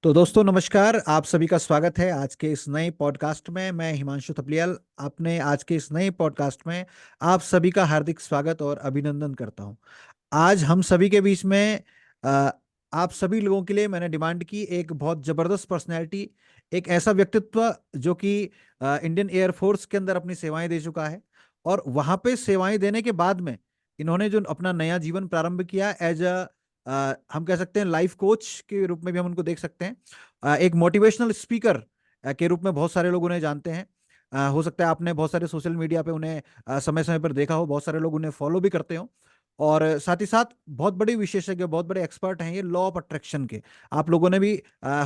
तो दोस्तों नमस्कार, आप सभी का स्वागत है आज के इस नए पॉडकास्ट में। मैं हिमांशु थपलियाल अपने आज के इस नए पॉडकास्ट में आप सभी का हार्दिक स्वागत और अभिनंदन करता हूं। आज हम सभी के बीच में अ, आप सभी लोगों के लिए मैंने डिमांड की एक बहुत जबरदस्त पर्सनैलिटी, एक ऐसा व्यक्तित्व जो कि इंडियन एयरफोर्स के अंदर अपनी सेवाएं दे चुका है और वहां पे सेवाएं देने के बाद में इन्होंने जो अपना नया जीवन प्रारंभ किया एज हम कह सकते हैं लाइफ कोच के रूप में भी हम उनको देख सकते हैं। एक मोटिवेशनल स्पीकर के रूप में बहुत सारे लोग उन्हें जानते हैं। हो सकता है आपने बहुत सारे सोशल मीडिया पे उन्हें समय समय पर देखा हो, बहुत सारे लोग उन्हें फॉलो भी करते हो। और साथ ही साथ बहुत बड़े विशेषज्ञ, बहुत बड़े एक्सपर्ट हैं ये लॉ ऑफ अट्रैक्शन के। आप लोगों ने भी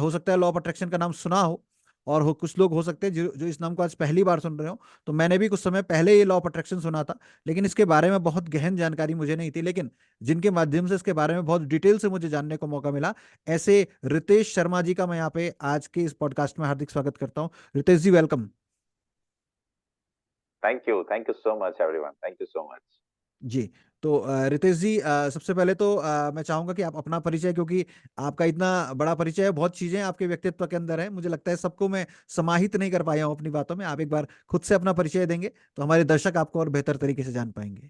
हो सकता है लॉ ऑफ अट्रैक्शन का नाम सुना हो, और कुछ लोग हो सकते हैं जो इस नाम को आज पहली बार सुन रहे हो। तो मैंने भी कुछ समय पहले ये लॉ ऑफ अट्रैक्शन सुना था, लेकिन इसके बारे में बहुत गहन जानकारी मुझे नहीं थी। लेकिन जिनके माध्यम से इसके बारे में बहुत डिटेल से मुझे जानने को मौका मिला, ऐसे रितेश शर्मा जी का मैं यहाँ पे आज के इस पॉडकास्ट में हार्दिक स्वागत करता हूँ। Ritesh ji, welcome. Thank you so much everyone, thank you so much. जी। तो रितेश जी, सबसे पहले तो मैं चाहूंगा कि आप अपना परिचय, क्योंकि आपका इतना बड़ा परिचय है, बहुत चीजें आपके व्यक्तित्व के अंदर है, मुझे लगता है सबको मैं समाहित नहीं कर पाया हूँ अपनी बातों में। आप एक बार खुद से अपना परिचय देंगे तो हमारे दर्शक आपको और बेहतर तरीके से जान पाएंगे।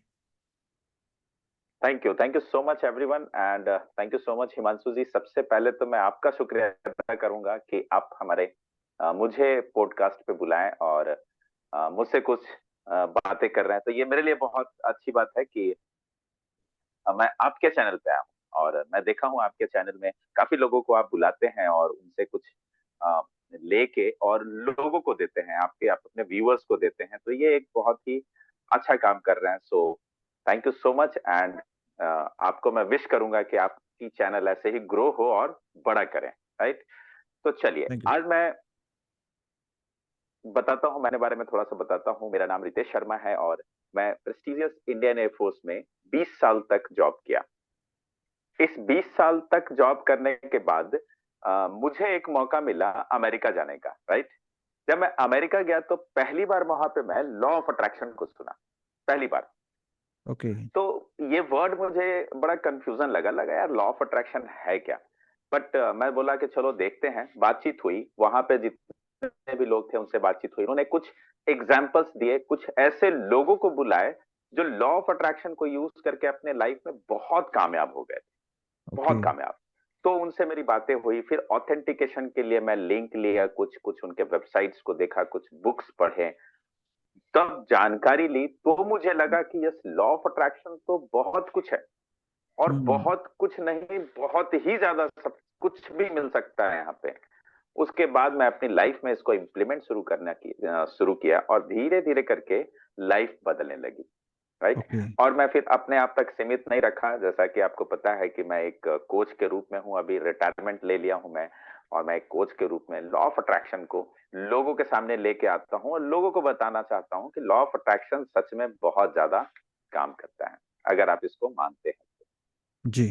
Thank you so much everyone and thank you so much Himanshu ji. सबसे पहले तो मैं आपका शुक्रिया अदा करूंगा कि आप हमारे मुझे पॉडकास्ट पे बुलाएं और मुझसे कुछ बातें कर रहे हैं। तो ये मेरे लिए बहुत अच्छी बात है कि मैं आपके चैनल पे आया हूँ। और मैं देखा हूँ आपके चैनल में काफी लोगों को आप बुलाते हैं और उनसे कुछ अ, लेके और लोगों को देते हैं, आपके आप अपने व्यूअर्स को देते हैं। तो ये एक बहुत ही अच्छा काम कर रहे हैं। So thank you so much and आपको मैं विश करूंगा कि आपकी चैनल ऐसे ही ग्रो हो और बड़ा करें। राइट। तो चलिए थैंक यू। आज मैं बताता हूँ, मैंने बारे में थोड़ा सा बताता हूँ। मेरा नाम रितेश शर्मा है और मैं प्रेस्टिजियस इंडियन एयरफोर्स में 20 साल तक जॉब किया। इस 20 साल तक जॉब करने के बाद मुझे एक मौका मिला अमेरिका जाने का। राइट। जब मैं अमेरिका गया तो पहली बार वहां पे मैं लॉ ऑफ अट्रैक्शन को सुना, पहली बार। ओके। तो ये वर्ड मुझे बड़ा कंफ्यूजन लगा यार लॉ ऑफ अट्रैक्शन है क्या। बट मैं बोला कि चलो देखते हैं। बातचीत हुई, वहां पे जितने भी लोग थे उनसे बातचीत हुई, उन्होंने कुछ एग्जाम्पल्स दिए, कुछ ऐसे लोगों को बुलाए जो लॉ ऑफ अट्रैक्शन को यूज करके अपने लाइफ में बहुत कामयाब हो गए, ओके। बहुत कामयाब। तो उनसे मेरी बातें हुई, फिर ऑथेंटिकेशन के लिए मैं लिंक लिया, कुछ कुछ उनके वेबसाइट्स को देखा, कुछ बुक्स पढ़े, तब जानकारी ली। तो मुझे लगा कि यस, लॉ ऑफ अट्रैक्शन तो बहुत कुछ है और हम्म। बहुत कुछ नहीं, बहुत ही ज्यादा सब कुछ भी मिल सकता है यहाँ पे। उसके बाद मैं अपनी लाइफ में इसको इम्प्लीमेंट शुरू किया और धीरे धीरे करके लाइफ बदलने लगी। राइट। ओके। और मैं फिर अपने आप तक सीमित नहीं रखा। जैसा कि आपको पता है कि मैं एक कोच के रूप में हूं, अभी रिटायरमेंट ले लिया हूं मैं। और मैं एक कोच के रूप में लॉ ऑफ अट्रैक्शन को लोगों के सामने लेके आता हूं और लोगों को बताना चाहता हूं कि लॉ ऑफ अट्रैक्शन सच में बहुत ज्यादा काम करता है, अगर आप इसको मानते हैं। जी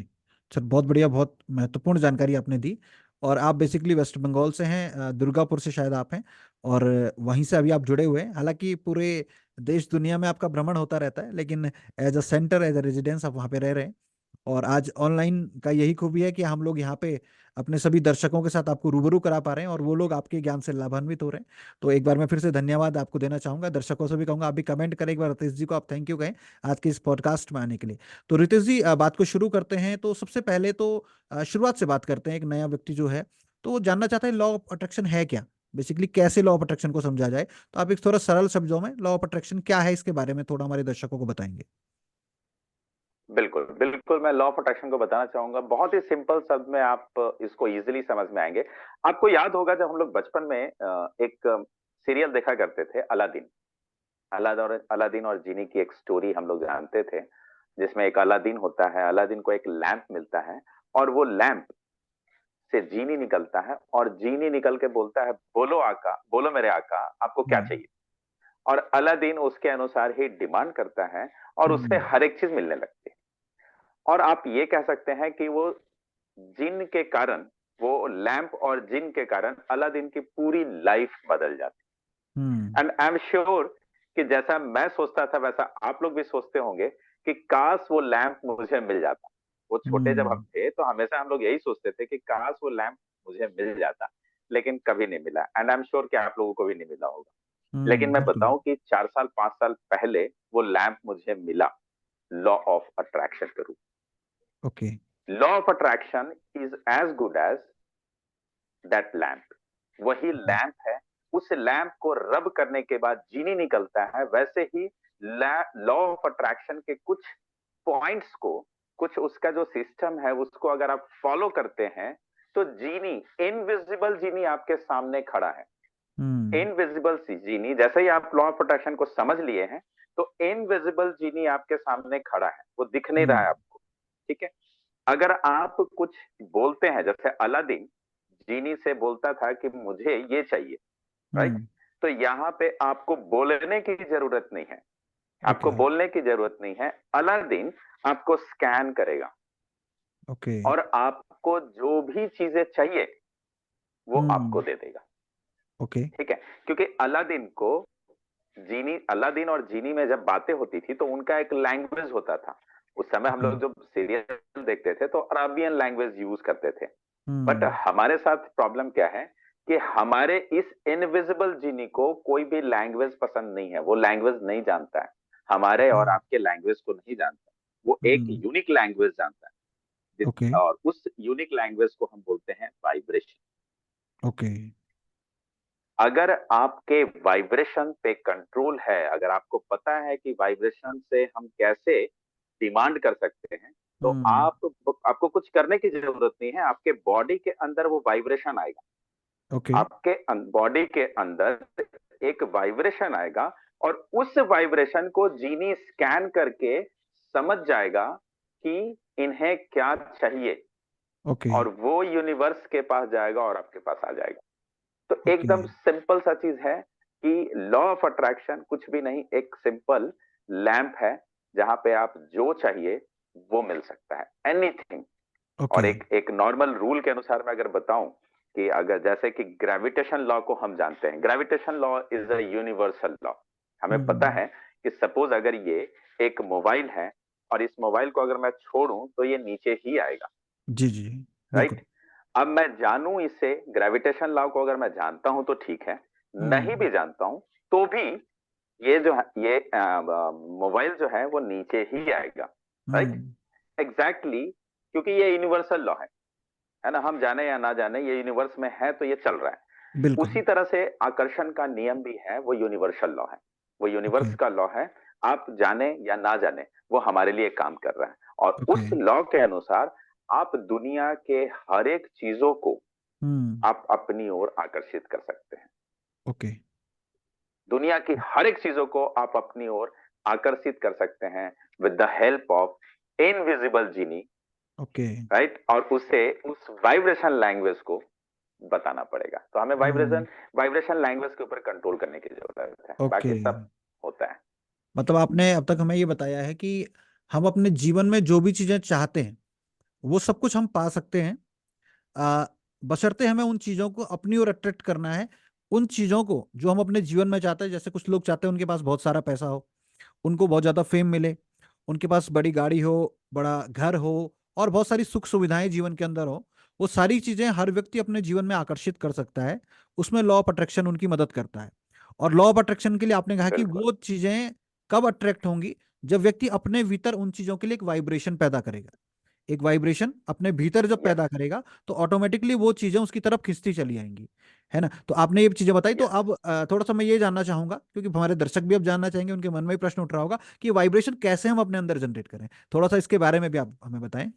सर, बहुत बढ़िया, बहुत महत्वपूर्ण जानकारी आपने दी। और आप बेसिकली वेस्ट बंगाल से हैं, दुर्गापुर से शायद आप हैं, और वहीं से अभी आप जुड़े हुए हैं। हालांकि पूरे देश दुनिया में आपका भ्रमण होता रहता है, लेकिन as a centre, as a residence आप वहाँ पे रह रहे हैं। और आज ऑनलाइन का यही खूबी है कि हम लोग यहाँ पे अपने सभी दर्शकों के साथ आपको रूबरू करा पा रहे हैं और वो लोग आपके ज्ञान से लाभान्वित हो रहे हैं। तो एक बार मैं फिर से धन्यवाद आपको देना चाहूंगा। दर्शकों से भी कहूंगा आप भी कमेंट करें एक बार, रितेश जी को आप थैंक यू कहें आज के इस पॉडकास्ट में आने के लिए। तो रितेश जी, बात को शुरू करते हैं। तो सबसे पहले तो शुरुआत से बात करते हैं। एक नया व्यक्ति जो है तो वो जानना चाहता है लॉ ऑफ अट्रैक्शन है क्या, बेसिकली कैसे लॉ ऑफ अट्रैक्शन को समझा जाए। तो आप एक थोड़ा सरल शब्दों में लॉ ऑफ अट्रैक्शन क्या है इसके बारे में थोड़ा हमारे दर्शकों को बताएंगे। बिल्कुल बिल्कुल, मैं लॉ ऑफ अट्रैक्शन को बताना चाहूंगा बहुत ही सिंपल शब्द में, आप इसको इजीली समझ में आएंगे। आपको याद होगा जब हम लोग बचपन में एक सीरियल देखा करते थे, अलादीन। अलादीन और जीनी की एक स्टोरी हम लोग जानते थे, जिसमें एक अलादीन होता है, अलादीन को एक लैंप मिलता है और वो लैंप से जीनी निकलता है और जीनी निकल के बोलता है, बोलो आका, बोलो मेरे आका, आपको क्या हम्म। चाहिए। और अलादीन उसके अनुसार ही डिमांड करता है और उसे हम्म। हर एक चीज मिलने लगती है। और आप ये कह सकते हैं कि वो जिन के कारण, वो लैंप और जिन के कारण अलादीन की पूरी लाइफ बदल जाती हम्म। है। एंड आई एम श्योर कि जैसा मैं सोचता था वैसा आप लोग भी सोचते होंगे कि काश वो लैंप मुझे मिल जाता। वो छोटे जब हम हम्म। थे तो हमेशा हम लोग यही सोचते थे कि काश वो लैंप मुझे मिल जाता, लेकिन कभी नहीं मिला, एंड आई एम श्योर कि आप लोगों को भी नहीं मिला होगा। लेकिन मैं बिल्कुल। बताऊं कि 4 साल 5 साल पहले वो लैंप मुझे मिला, लॉ ऑफ अट्रैक्शन के रूप। Okay. Law of attraction is as good as that lamp. वही लैंप है, उस लैंप को रब करने के बाद जीनी निकलता है। वैसे ही लॉ ऑफ अट्रैक्शन के कुछ पॉइंट्स को, कुछ उसका जो सिस्टम है उसको अगर आप फॉलो करते हैं तो जीनी, इनविजिबल जीनी आपके सामने खड़ा है। हम्म इनविजिबल जीनी, जैसे ही आप लॉ ऑफ अट्रैक्शन को समझ लिए हैं, तो इनविजिबल जीनी आपके सामने खड़ा है, वो दिख नहीं रहा है हम्म आपको। ठीक है। अगर आप कुछ बोलते हैं, जैसे अलादीन जीनी से बोलता था कि मुझे ये चाहिए, राइट? हम्म तो यहाँ पे आपको बोलने की जरूरत नहीं है, आपको ओके। बोलने की जरूरत नहीं है। अलादीन आपको स्कैन करेगा ओके। और आपको जो भी चीजें चाहिए वो आपको हम्म दे देगा। ओके। ठीक है। क्योंकि अलादीन को, जीनी, अलादीन और जीनी में जब बातें होती थी तो उनका एक लैंग्वेज होता था। उस समय हम ओके। लोग जब सीरियल देखते थे तो अराबियन लैंग्वेज यूज करते थे। बट हम्म हमारे साथ प्रॉब्लम क्या है कि हमारे इस इनविजिबल जीनी को कोई भी लैंग्वेज पसंद नहीं है, वो लैंग्वेज नहीं जानता है, हमारे ओके। और आपके लैंग्वेज को नहीं जानता। वो एक हम्म यूनिक लैंग्वेज जानता है, ओके। और उस यूनिक लैंग्वेज को हम बोलते हैं वाइब्रेशन। ओके। अगर आपके वाइब्रेशन पे कंट्रोल है, अगर आपको पता है कि वाइब्रेशन से हम कैसे डिमांड कर सकते हैं, तो हम्म आपको कुछ करने की जरूरत नहीं है, आपके बॉडी के अंदर वो वाइब्रेशन आएगा। ओके। आपके बॉडी के अंदर एक वाइब्रेशन आएगा, और उस वाइब्रेशन को जीनी स्कैन करके समझ जाएगा कि इन्हें क्या चाहिए, ओके। और वो यूनिवर्स के पास जाएगा और आपके पास आ जाएगा। तो ओके। एकदम सिंपल सा चीज है कि लॉ ऑफ अट्रैक्शन कुछ भी नहीं, एक सिंपल लैंप है जहां पे आप जो चाहिए वो मिल सकता है, एनीथिंग। ओके। और एक एक नॉर्मल रूल के अनुसार मैं अगर बताऊं कि अगर जैसे कि ग्रेविटेशन लॉ को हम जानते हैं, gravitation law is a universal law. हमें पता हम्म है कि सपोज अगर ये एक मोबाइल है और इस मोबाइल को अगर मैं छोड़ूं तो ये नीचे ही आएगा, जी जी। बिल्कुल। राइट? अब मैं जानूं इसे, ग्रेविटेशन लॉ को अगर मैं जानता हूं तो ठीक है, नहीं हम्म भी जानता हूं तो भी ये जो है, ये मोबाइल जो है वो नीचे ही आएगा, राइट? हम्म एग्जैक्टली, क्योंकि ये यूनिवर्सल लॉ है ना, हम जाने या ना जाने ये यूनिवर्स में है तो ये चल रहा है। बिल्कुल। उसी तरह से आकर्षण का नियम भी है, वो यूनिवर्सल लॉ है, वो ओके। यूनिवर्स का लॉ है। आप जाने या ना जाने वो हमारे लिए काम कर रहा है, और ओके। उस लॉ के अनुसार आप दुनिया के हर एक चीजों को हम्म आप अपनी ओर आकर्षित कर सकते हैं। ओके। दुनिया की हर एक चीजों को आप अपनी ओर आकर्षित कर सकते हैं with the help of invisible genie, okay. Right? और उसे उस वाइब्रेशन लैंग्वेज को बताना पड़ेगा। तो हमें हम्म वाइब्रेशन लैंग्वेज के ऊपर कंट्रोल करने की जरूरत है, ओके। बाकी सब होता है। मतलब आपने अब तक हमें ये बताया है कि हम अपने जीवन में जो भी चीजें चाहते हैं वो सब कुछ हम पा सकते हैं। आ, बशर्ते हमें उन चीजों को अपनी ओर अट्रैक्ट करना है। उन चीजों को जो हम अपने जीवन में चाहते हैं, जैसे कुछ लोग चाहते हैं उनके पास बहुत सारा पैसा हो, उनको बहुत ज्यादा फेम मिले, उनके पास बड़ी गाड़ी हो, बड़ा घर हो, और बहुत सारी सुख सुविधाएं जीवन के अंदर हो। वो सारी चीजें हर व्यक्ति अपने जीवन में आकर्षित कर सकता है। उसमें लॉ ऑफ अट्रैक्शन उनकी मदद करता है। और लॉ ऑफ अट्रैक्शन के लिए आपने कहा कि बिल्कुल। वो चीजें कब अट्रैक्ट होंगी, जब व्यक्ति अपने भीतर उन चीजों के लिए एक वाइब्रेशन पैदा करेगा। एक वाइब्रेशन अपने भीतर जब यस। पैदा करेगा तो ऑटोमेटिकली वो चीजें उसकी तरफ खिंचती चली आएंगी। है ना? तो आपने ये चीजें बताई, तो यस। अब थोड़ा सा मैं ये जानना चाहूंगा, क्योंकि हमारे दर्शक भी अब जानना चाहेंगे, उनके मन में भी प्रश्न उठ रहा होगा कि वाइब्रेशन कैसे हम अपने अंदर जनरेट करें। थोड़ा सा इसके बारे में भी आप हमें बताएं।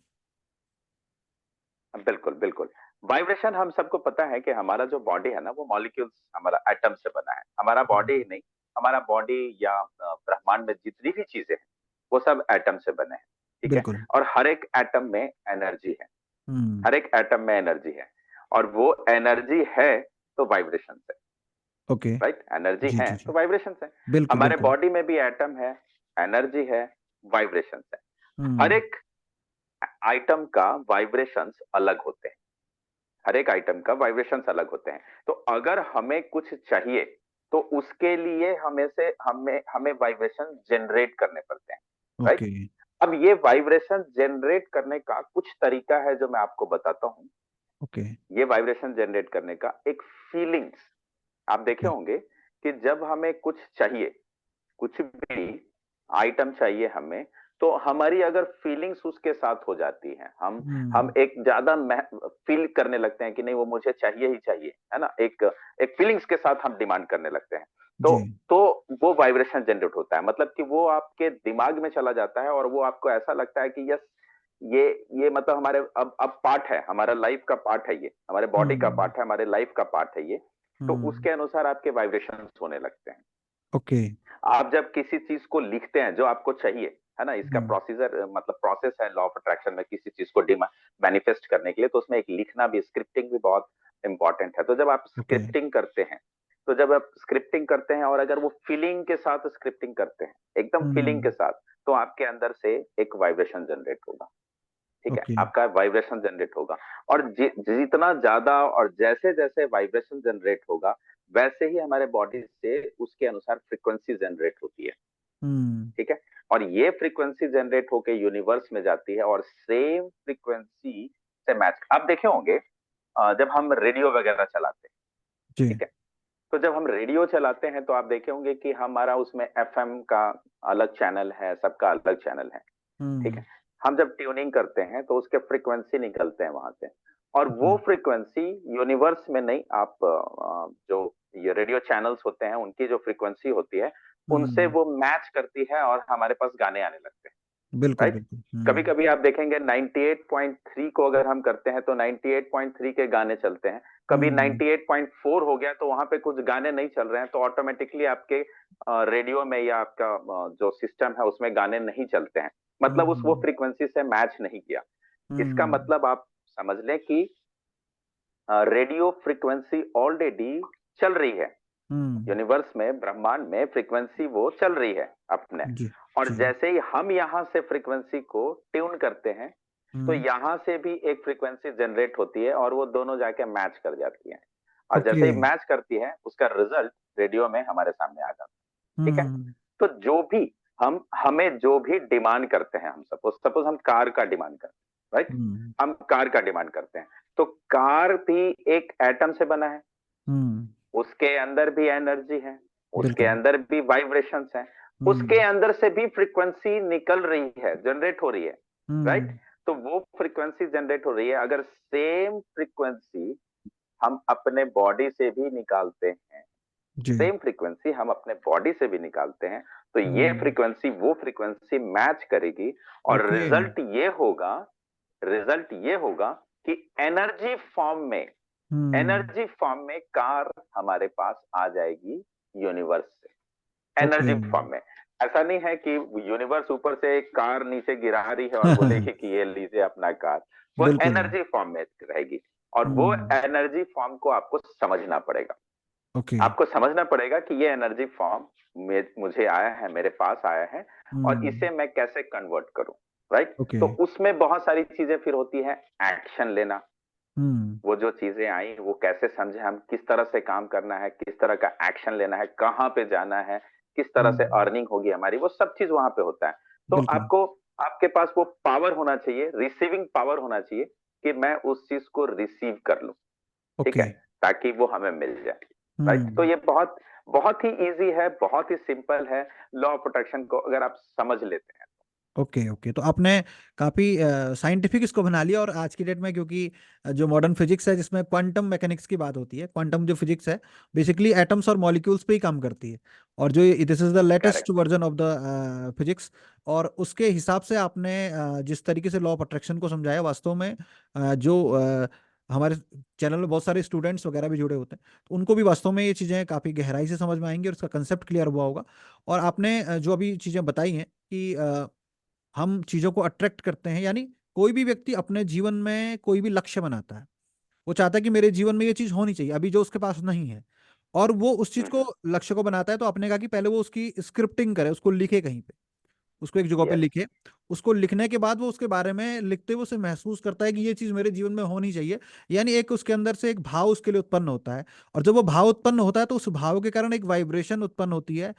बिल्कुल बिल्कुल। वाइब्रेशन, हम सबको पता है कि हमारा जो बॉडी है ना वो मॉलिक्यूल्स, हमारा एटम से बना है। हमारा बॉडी ही नहीं, हमारा बॉडी या ब्रह्मांड में जितनी भी चीजें हैं वो सब एटम से बने हैं। ठीक है। बिल्कुल। और हर एक एटम में एनर्जी है, हम्म हर एक एटम में एनर्जी है, और वो एनर्जी है तो वाइब्रेशन से, ओके। राइट? एनर्जी जी है जी तो जी। वाइब्रेशन से। बिल्कुल हमारे बिल्कुल। बॉडी में भी एटम है, एनर्जी है, वाइब्रेशन से। हर हम्म एक आइटम का वाइब्रेशंस अलग होते हैं, हर एक आइटम का वाइब्रेशंस अलग होते हैं। तो अगर हमें कुछ चाहिए तो उसके लिए हमें से हमें हमें वाइब्रेशन जनरेट करने पड़ते हैं, ओके। राइट? अब ये वाइब्रेशन जनरेट करने का कुछ तरीका है जो मैं आपको बताता हूं। ओके। ये वाइब्रेशन जनरेट करने का एक फीलिंग्स। आप देखे ओके। होंगे कि जब हमें कुछ चाहिए, कुछ भी आइटम चाहिए हमें, तो हमारी अगर फीलिंग्स उसके साथ हो जाती है, हम हम्म। एक ज्यादा फील करने लगते हैं कि नहीं वो मुझे चाहिए ही चाहिए, है ना, एक एक फीलिंग्स के साथ हम डिमांड करने लगते हैं। तो जी। तो वो वाइब्रेशन जनरेट होता है, मतलब कि वो आपके दिमाग में चला जाता है और वो आपको ऐसा लगता है कि यस, ये ये मतलब हमारे अब पार्ट है, हमारा लाइफ का पार्ट है, ये हमारे बॉडी का हम्म। पार्ट है, हमारे लाइफ का पार्ट है ये। तो हम्म। उसके अनुसार आपके वाइब्रेशन होने लगते हैं। ओके। आप जब किसी चीज को लिखते हैं जो आपको चाहिए, है ना, इसका हम्म। प्रोसीजर मतलब प्रोसेस है लॉ ऑफ अट्रैक्शन में, किसी चीज को मैनिफेस्ट करने के लिए, तो उसमें एक लिखना भी, स्क्रिप्टिंग भी बहुत इंपॉर्टेंट है। तो जब आप ओके। स्क्रिप्टिंग करते हैं, तो जब आप स्क्रिप्टिंग करते हैं और अगर वो फीलिंग के साथ स्क्रिप्टिंग करते हैं, एकदम फीलिंग के हम्म। साथ, तो आपके अंदर से एक वाइब्रेशन जनरेट होगा। ठीक है, ओके। आपका वाइब्रेशन जनरेट होगा। और जितना ज्यादा और जैसे जैसे वाइब्रेशन जनरेट होगा, वैसे ही हमारे बॉडी से उसके अनुसार फ्रीक्वेंसी जनरेट होती है। हम्म। ठीक है, और ये फ्रीक्वेंसी जनरेट होके यूनिवर्स में जाती है और सेम फ्रीक्वेंसी से मैच, आप देखे होंगे जब हम रेडियो वगैरह चलाते हैं, जी। ठीक है, तो जब हम रेडियो चलाते हैं तो आप देखे होंगे कि हमारा उसमें एफएम का अलग चैनल है, सबका अलग चैनल है। ठीक हम्म। है, हम जब ट्यूनिंग करते हैं तो उसके फ्रीक्वेंसी निकलते हैं वहां से, और ओके। वो फ्रीक्वेंसी यूनिवर्स में नहीं, आप जो ये रेडियो चैनल्स होते हैं उनकी जो फ्रीक्वेंसी होती है, उनसे हम्म। वो मैच करती है और हमारे पास गाने आने लगते हैं। बिल्कुल राइट, बिल्कुल। कभी हम्म। कभी आप देखेंगे 98.3 को अगर हम करते हैं तो 98.3 के गाने चलते हैं। कभी हम्म। 98.4 हो गया तो वहां पे कुछ गाने नहीं चल रहे हैं, तो ऑटोमेटिकली आपके रेडियो में या आपका जो सिस्टम है उसमें गाने नहीं चलते हैं, मतलब उस वो हम्म। फ्रीक्वेंसी से मैच नहीं किया। इसका हम्म। मतलब आप समझ लें कि रेडियो फ्रीक्वेंसी ऑलरेडी चल रही है, हम्म। यूनिवर्स में, ब्रह्मांड में फ्रीक्वेंसी वो चल रही है अपने। जी। और जी। जैसे ही हम यहाँ से फ्रीक्वेंसी को ट्यून करते हैं, तो हम्म। यहाँ से भी एक फ्रीक्वेंसी जनरेट होती है और वो दोनों जाके मैच कर जाती है। और ओके। जैसे ही मैच करती है उसका रिजल्ट रेडियो में हमारे सामने आ जाता है। ठीक है, हम्म। तो जो भी हमें जो भी डिमांड करते हैं, हम सपोज सपोज हम कार का डिमांड करते हैं, राइट, हम्म। हम कार का डिमांड करते हैं, तो कार भी एक एटम से बना है, हम्म। उसके अंदर भी एनर्जी है, उसके बिल्कुल। अंदर भी वाइब्रेशंस हैं, उसके हम्म। अंदर से भी फ्रीक्वेंसी निकल रही है, जनरेट हो रही है। राइट, हम्म। तो वो फ्रीक्वेंसी जनरेट हो रही है, अगर सेम फ्रीक्वेंसी हम अपने बॉडी से भी निकालते हैं, जी। सेम फ्रीक्वेंसी हम अपने बॉडी से भी निकालते हैं, तो ये हम्म। फ्रीक्वेंसी वो फ्रीक्वेंसी मैच करेगी, और ओके। रिजल्ट ये होगा कि एनर्जी फॉर्म में, हम्म। एनर्जी फॉर्म में कार हमारे पास आ जाएगी यूनिवर्स से, ओके। एनर्जी फॉर्म में। ऐसा नहीं है कि यूनिवर्स ऊपर से एक कार नीचे गिरा रही है और बोलेगी कि ये लीजिए अपना कार, वो बिल्कुल। एनर्जी फॉर्म में रहेगी। और वो हम्म। एनर्जी फॉर्म को आपको समझना पड़ेगा, ओके। आपको समझना पड़ेगा कि ये एनर्जी फॉर्म मुझे आया है, मेरे पास आया है, और हम्म। इसे मैं कैसे कन्वर्ट करूं। Right, okay. तो उसमें बहुत सारी चीजें फिर होती है, एक्शन लेना, हम्म। वो जो चीजें आई वो कैसे समझे, हम किस तरह से काम करना है, किस तरह का एक्शन लेना है, कहाँ पे जाना है, किस तरह से हम्म। अर्निंग होगी हमारी, वो सब चीज वहां पे होता है। तो बिल्कुल। आपको, आपके पास वो पावर होना चाहिए, रिसीविंग पावर होना चाहिए, कि मैं उस चीज को रिसीव कर लूं। ठीक ओके। है, ताकि वो हमें मिल जाए। राइट, तो हम्म। ये बहुत बहुत ही इजी है, बहुत ही सिंपल है, लॉ ऑफ अट्रैक्शन को अगर आप समझ लेते हैं। ओके। ओके, तो आपने काफ़ी साइंटिफिक इसको बना लिया। और आज की डेट में क्योंकि जो मॉडर्न फिजिक्स है जिसमें क्वांटम मैकेनिक्स की बात होती है, क्वांटम जो फिजिक्स है बेसिकली एटम्स और मॉलिक्यूल्स पे ही काम करती है। और जो this is the latest correct. Version of the physics. और उसके हिसाब से आपने जिस तरीके से लॉ ऑफ अट्रैक्शन को समझाया, वास्तव में जो हमारे चैनल में बहुत सारे स्टूडेंट्स वगैरह भी जुड़े होते हैं, तो उनको भी वास्तव में ये चीज़ें काफ़ी गहराई से समझ में आएंगी और इसका कंसेप्ट क्लियर हुआ होगा। और आपने जो अभी चीज़ें बताई हैं कि हम चीजों को अट्रैक्ट करते हैं, यानी कोई भी व्यक्ति अपने जीवन में कोई भी लक्ष्य बनाता है, वो चाहता है कि मेरे जीवन में ये चीज होनी चाहिए अभी जो उसके पास नहीं है, और वो उस चीज को, लक्ष्य को बनाता है। तो आपने कहा कि पहले वो उसकी स्क्रिप्टिंग करे, उसको लिखे कहीं पे, उसको एक जगह पे यस। लिखे, उसको लिखने के बाद वो उसके बारे में लिखते हुए उसे महसूस करता है कि ये चीज मेरे जीवन में होनी चाहिए। यानी एक उसके अंदर से एक भाव उसके लिए उत्पन्न होता है, और जब वो भाव उत्पन्न होता है तो उस भाव के कारण एक वाइब्रेशन उत्पन्न होती है।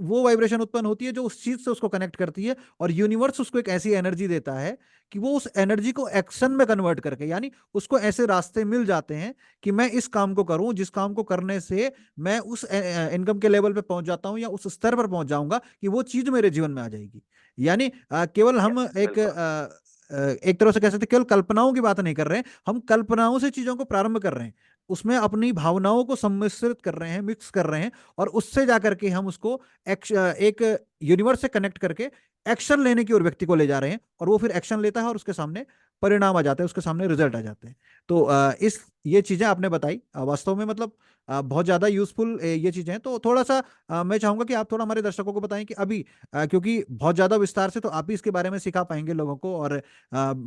वो वाइब्रेशन उत्पन्न होती है जो उस चीज से उसको कनेक्ट करती है, और यूनिवर्स उसको एक ऐसी एनर्जी देता है कि वो उस एनर्जी को एक्शन में कन्वर्ट करके, यानी उसको ऐसे रास्ते मिल जाते हैं कि मैं इस काम को करूं जिस काम को करने से मैं उस इनकम के लेवल पे पहुंच जाता हूं या उस स्तर पर पहुंच जाऊंगा कि वो चीज मेरे जीवन में आ जाएगी। यानी केवल हम यस, बिल्कुल। एक तरह से कह सकते हैं, केवल कल्पनाओं की बात नहीं कर रहे हैं, हम कल्पनाओं से चीजों को प्रारंभ कर रहे हैं, उसमें अपनी भावनाओं को सम्मिश्रित कर रहे हैं, मिक्स कर रहे हैं, और उससे जाकर के हम उसको एक यूनिवर्स से कनेक्ट करके एक्शन लेने की ओर व्यक्ति को ले जा रहे हैं, और वो फिर एक्शन लेता है और उसके सामने परिणाम आ जाते हैं, उसके सामने रिजल्ट आ जाते हैं। तो इस ये चीजें आपने बताई, वास्तव में मतलब बहुत ज्यादा यूजफुल ये चीजें हैं। तो थोड़ा सा मैं चाहूंगा कि आप थोड़ा हमारे दर्शकों को बताएं कि अभी क्योंकि बहुत ज्यादा विस्तार से तो आप ही इसके बारे में सिखा पाएंगे लोगों को, और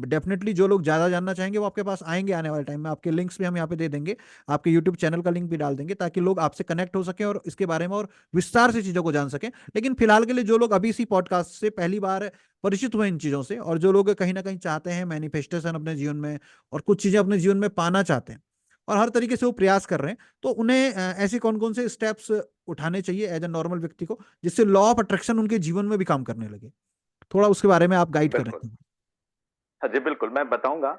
डेफिनेटली जो लोग ज्यादा जानना चाहेंगे वो आपके पास आएंगे आने वाले टाइम में। आपके लिंक्स भी हम यहाँ पे दे देंगे, आपके यूट्यूब चैनल का लिंक भी डाल देंगे, ताकि लोग आपसे कनेक्ट हो सके और इसके बारे में और विस्तार से चीजों को जान सकें। लेकिन फिलहाल के लिए जो लोग अभी इसी पॉडकास्ट से पहली बार परिचित हुए इन चीजों से, और जो लोग कहीं ना कहीं चाहते हैं मैनिफेस्टेशन अपने जीवन में, और कुछ चीजें अपने जीवन में पाना चाहते हैं, और हर तरीके से वो प्रयास कर रहे हैं, तो उन्हें ऐसे कौन कौन से स्टेप्स उठाने चाहिए एज ए नॉर्मल व्यक्ति को, जिससे लॉ ऑफ अट्रैक्शन उनके जीवन में भी काम करने लगे? थोड़ा उसके बारे में आप गाइड कर बिल्कुल। रहे हैं। हाँ जी, बिल्कुल मैं बताऊंगा।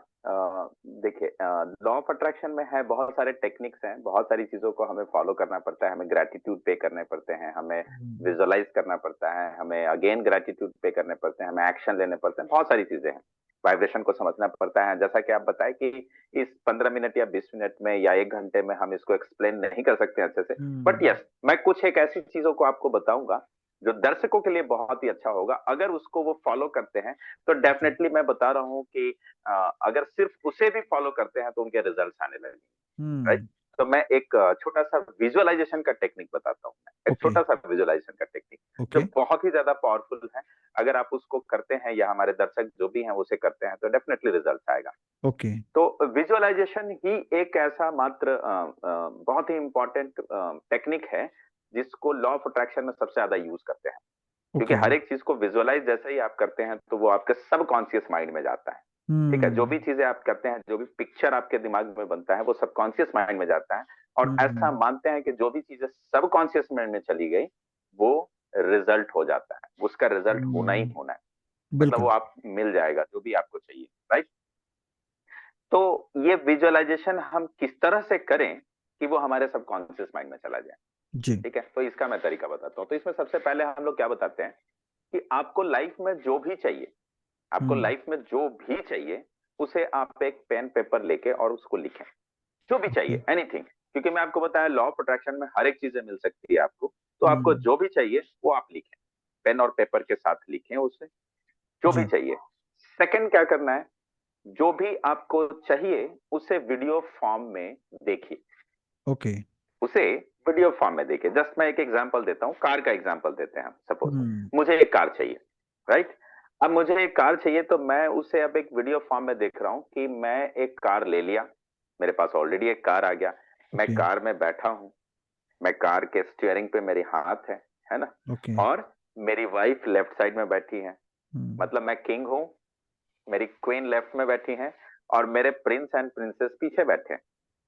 देखिए, लॉ ऑफ अट्रैक्शन में है बहुत सारे टेक्निक्स हैं, बहुत सारी चीजों को हमें फॉलो करना पड़ता है, हमें ग्रेटिट्यूड पे करने पड़ते हैं, हमें हम्म। विजुअलाइज करना पड़ता है, हमें अगेन ग्रेटिट्यूड पे करने पड़ते हैं, हमें एक्शन लेने पड़ते हैं, बहुत सारी चीजें हैं। वाइब्रेशन को समझना पड़ता है, जैसा कि आप बताए कि इस 15 मिनट या 20 मिनट में या 1 घंटे में हम इसको एक्सप्लेन नहीं कर सकते अच्छे से। But hmm. यस, मैं कुछ एक ऐसी चीजों को आपको बताऊंगा जो दर्शकों के लिए बहुत ही अच्छा होगा अगर उसको वो फॉलो करते हैं। तो ओके। डेफिनेटली मैं बता रहा हूँ कि अगर सिर्फ उसे भी फॉलो करते हैं तो उनके रिजल्ट्स आने लगेंगे, राइट। हम्म। तो मैं एक छोटा सा विजुअलाइजेशन का टेक्निक बताता हूँ, एक ओके। छोटा सा विजुअलाइजेशन का टेक्निक जो ओके। बहुत ही ज्यादा पावरफुल है। अगर आप उसको करते हैं या हमारे दर्शक जो भी हैं उसे करते हैं तो डेफिनेटली रिजल्ट आएगा। ओके। तो विजुअलाइजेशन ही एक ऐसा मात्र बहुत ही इंपॉर्टेंट टेक्निक है जिसको लॉ ऑफ अट्रैक्शन में सबसे ज्यादा यूज करते हैं। क्योंकि ओके। हर एक चीज को विजुअलाइज जैसे ही आप करते हैं तो वो आपके सबकॉन्शियस माइंड में जाता है। ठीक है, जो भी हम्म। चीजें आप करते हैं, जो भी पिक्चर आपके दिमाग में बनता है वो सबकॉन्शियस माइंड में जाता है। और ऐसा हम्म। मानते हैं कि जो भी चीजें सबकॉन्शियस माइंड में चली गई वो रिजल्ट हो जाता है, उसका रिजल्ट होना ही हम्म। होना है। मतलब वो बिल्कुल। आप मिल जाएगा जो भी आपको चाहिए, राइट। तो ये विजुअलाइजेशन हम किस तरह से करें कि वो हमारे सबकॉन्शियस माइंड में चला जाए। जी। ठीक है, तो इसका मैं तरीका बताता हूँ। तो इसमें सबसे पहले हम लोग क्या बताते हैं कि आपको लाइफ में जो भी चाहिए, आपको हम्म। लाइफ में जो भी चाहिए उसे आप एक पेन पेपर लेके और उसको लिखें। जो भी ओके। चाहिए, एनीथिंग। क्योंकि मैं आपको बताया लॉ ऑफ अट्रैक्शन में हर एक चीजें मिल सकती है आपको। तो आपको हम्म। जो भी चाहिए वो आप लिखें, पेन और पेपर के साथ लिखें उसे, जो भी जी। चाहिए। सेकंड क्या करना है, जो भी आपको चाहिए उसे वीडियो फॉर्म में देखिए, ओके। उसे वीडियो फॉर्म में देखिए। जस्ट मैं एक एग्जांपल देता हूँ, कार का एग्जांपल देते हैं। सपोज हम्म। मुझे एक कार चाहिए, राइट। अब मुझे एक कार चाहिए तो मैं उसे अब एक वीडियो फॉर्म में देख रहा हूँ कि मैं एक कार ले लिया, मेरे पास ऑलरेडी एक कार आ गया, मैं ओके। कार में बैठा हूँ, मैं कार के स्टीयरिंग पे मेरे हाथ है ना। ओके। और मेरी वाइफ लेफ्ट साइड में बैठी है, हम्म। मतलब मैं किंग हूँ, मेरी क्वीन लेफ्ट में बैठी है और मेरे प्रिंस एंड प्रिंसेस पीछे बैठे हैं,